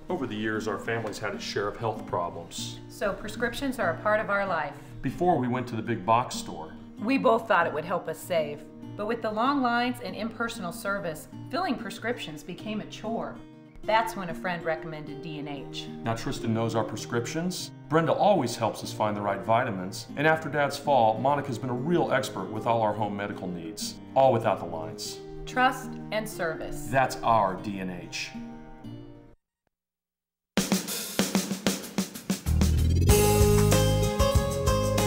Over the years, our family's had a share of health problems. So prescriptions are a part of our life. Before we went to the big box store. We both thought it would help us save. But with the long lines and impersonal service, filling prescriptions became a chore. That's when a friend recommended D&H. Now Tristan knows our prescriptions. Brenda always helps us find the right vitamins. And after Dad's fall, Monica's been a real expert with all our home medical needs. All without the lines. Trust and service. That's our D&H.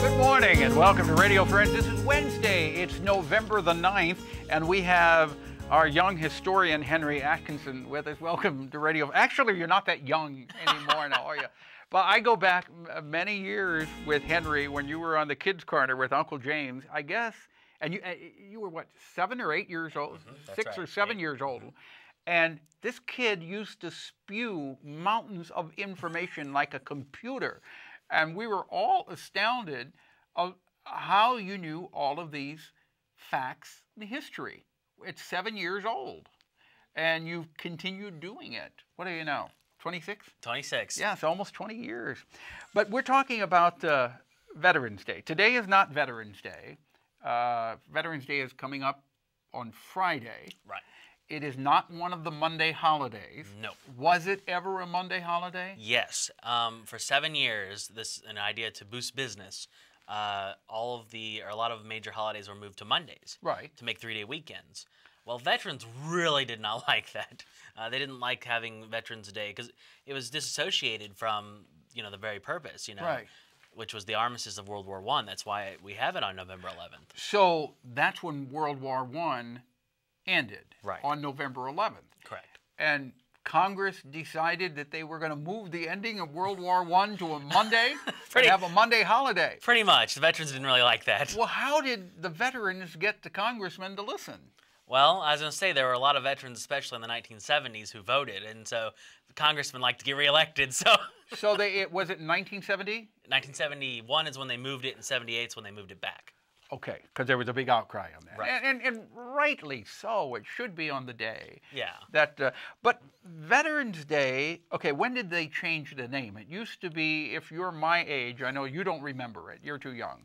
Good morning and welcome to Radio Friends. This is Wednesday. It's November the 9th, and we have our young historian, Henry Atkinson, with us. Welcome to Radio. Actually, you're not that young anymore now, are you? But I go back many years with Henry when you were on the Kids Corner with Uncle James, I guess. And you were, what, 7 or 8 years old? That's 6 right. or 7 years old. And this kid used to spew mountains of information like a computer. And we were all astounded of how you knew all of these facts in history. It's 7 years old, and you've continued doing it. What do you know, 26? 26. Yeah, it's almost 20 years. But we're talking about Veterans Day. Today is not Veterans Day. Veterans Day is coming up on Friday. Right. It is not one of the Monday holidays. No. Was it ever a Monday holiday? Yes. For 7 years, this is an idea to boost business. A lot of major holidays were moved to Mondays. Right. To make 3-day weekends. Well, veterans really did not like that. They didn't like having Veterans Day because it was disassociated from, the very purpose, Right. which was the armistice of World War I. That's why we have it on November 11th. So that's when World War I ended. Right. On November 11th. Correct. And Congress decided that they were going to move the ending of World War I to a Monday and have a Monday holiday. Pretty much. The veterans didn't really like that. Well, how did the veterans get the congressmen to listen? Well, I was going to say there were a lot of veterans, especially in the 1970s, who voted, and so the congressmen liked to get reelected. So, was it in 1970? 1971 is when they moved it, and 78 is when they moved it back. Okay, because there was a big outcry on that, Right. and rightly so. It should be on the day. Yeah. But Veterans Day. Okay, when did they change the name? It used to be, if you're my age, I know you don't remember it. You're too young.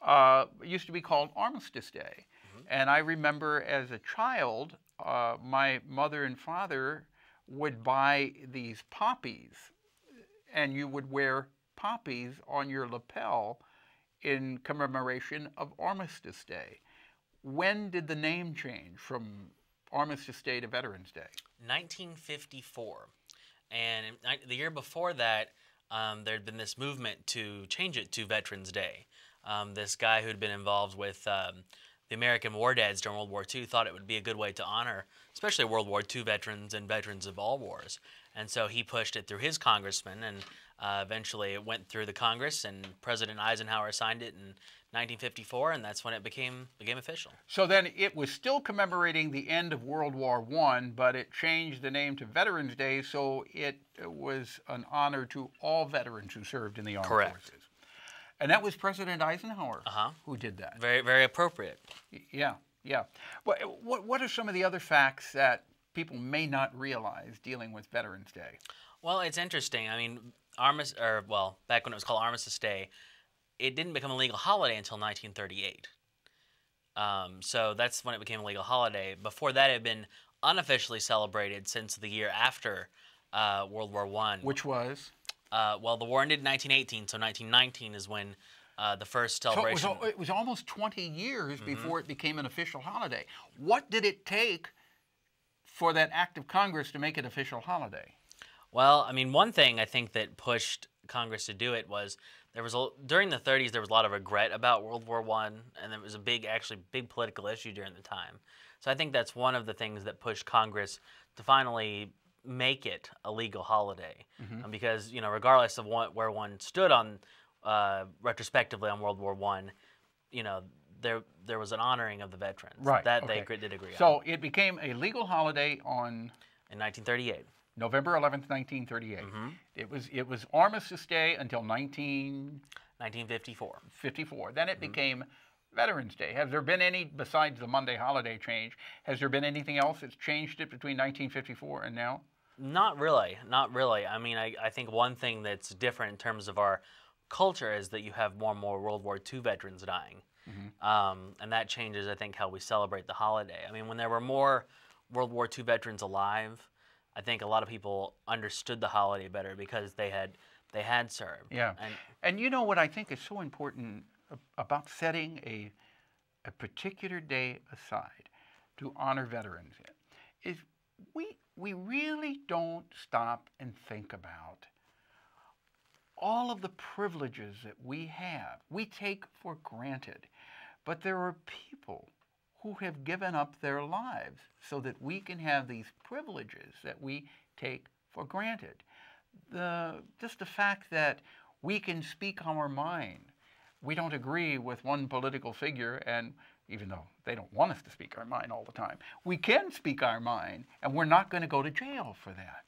It used to be called Armistice Day. And I remember as a child, my mother and father would buy these poppies, and you would wear poppies on your lapel in commemoration of Armistice Day. When did the name change from Armistice Day to Veterans Day? 1954. And the year before that, there had been this movement to change it to Veterans Day. This guy who had been involved with the American war dads during World War II thought it would be a good way to honor, especially World War II veterans and veterans of all wars. And so he pushed it through his congressman, and eventually it went through the Congress, and President Eisenhower signed it in 1954, and that's when it became official. So then it was still commemorating the end of World War I, but it changed the name to Veterans Day, so it was an honor to all veterans who served in the armed forces. And that was President Eisenhower who did that. Very, very appropriate. Yeah, yeah. What are some of the other facts that people may not realize dealing with Veterans Day? Well, it's interesting. I mean, back when it was called Armistice Day, it didn't become a legal holiday until 1938. So that's when it became a legal holiday. Before that, it had been unofficially celebrated since the year after World War I. Which was? Well, the war ended in 1918, so 1919 is when the first celebration. So it was almost 20 years before it became an official holiday. What did it take for that act of Congress to make it official holiday? Well, I mean, one thing I think that pushed Congress to do it was during the 30s there was a lot of regret about World War I, and it was a big political issue during the time. So I think that's one of the things that pushed Congress to finally make it a legal holiday, because regardless of where one stood on retrospectively on World War I, there was an honoring of the veterans that they did agree on. So it became a legal holiday in 1938. November 11th, 1938. It was Armistice Day until 1954. 54. Then it became Veterans Day. Has there been any, besides the Monday holiday change, has there been anything else that's changed it between 1954 and now? Not really, not really. I mean, I think one thing that's different in terms of our culture is that you have more and more World War II veterans dying. And that changes, I think, how we celebrate the holiday. I mean, when there were more World War II veterans alive, I think a lot of people understood the holiday better because they had served. Yeah. And you know what I think is so important about setting a particular day aside to honor veterans is we really don't stop and think about all of the privileges that we have. We take for granted. But there are people who have given up their lives so that we can have these privileges that we take for granted. Just the fact that we can speak our mind. We don't agree with one political figure, and even though they don't want us to speak our mind all the time, we can speak our mind, and we're not going to go to jail for that.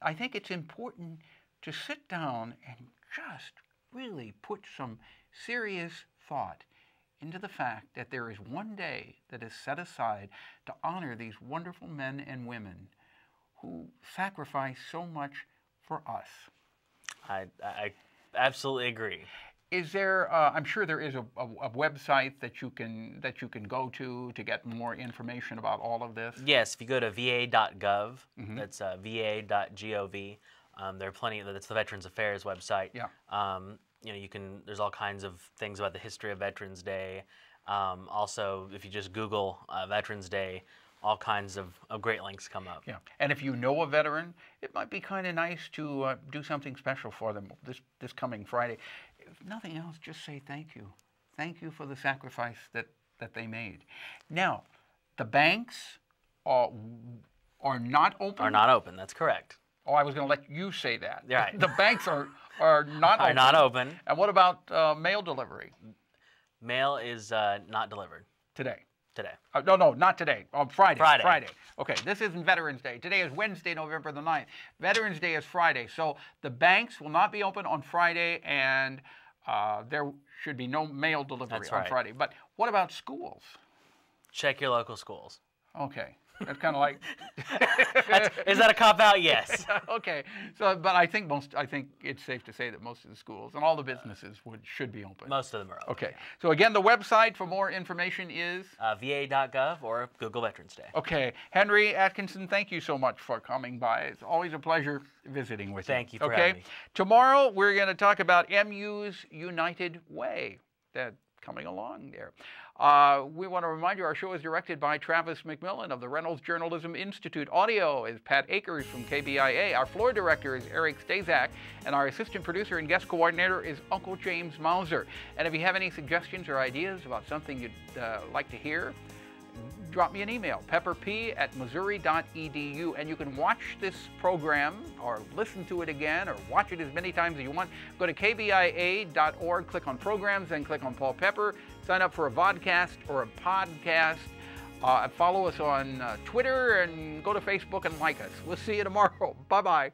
I think it's important to sit down and just really put some serious thought into the fact that there is one day that is set aside to honor these wonderful men and women who sacrifice so much for us. I absolutely agree. Is there? I'm sure there is a website that you can go to get more information about all of this. Yes, if you go to va.gov, that's va.gov. There are plenty. That's the Veterans Affairs website. Yeah. You know, there's all kinds of things about the history of Veterans Day. Also, if you just Google Veterans Day, all kinds of great links come up. Yeah, and if you know a veteran, it might be kind of nice to do something special for them this coming Friday. If nothing else, just say thank you. Thank you for the sacrifice that they made. Now, the banks are not open? Are not open, that's correct. Oh, I was going to let you say that. Right. The banks are not open. Are not open. And what about mail delivery? Mail is not delivered. Today? Today. No, not today. On Friday. Friday. Okay, this isn't Veterans Day. Today is Wednesday, November the 9th. Veterans Day is Friday. So the banks will not be open on Friday, and there should be no mail delivery on Friday. But what about schools? Check your local schools. Okay. That's kind of like. Is that a cop out? Yes. Okay. So, but I think it's safe to say that most of the schools and all the businesses should be open. Most of them are open. Okay. So again, the website for more information is va.gov or Google Veterans Day. Okay. Henry Atkinson, thank you so much for coming by. It's always a pleasure visiting with you. Thank you for having me. Tomorrow we're going to talk about MU's United Way. That's coming along there. We want to remind you our show is directed by Travis McMillan of the Reynolds Journalism Institute. Audio is Pat Akers from KBIA. Our floor director is Eric Stazak, and our assistant producer and guest coordinator is Uncle James Mauser. And if you have any suggestions or ideas about something you'd like to hear, drop me an email, pepperp@missouri.edu, and you can watch this program or listen to it again or watch it as many times as you want. Go to kbia.org, click on programs, then click on Paul Pepper, sign up for a vodcast or a podcast, follow us on Twitter, and go to Facebook and like us. We'll see you tomorrow. Bye-bye.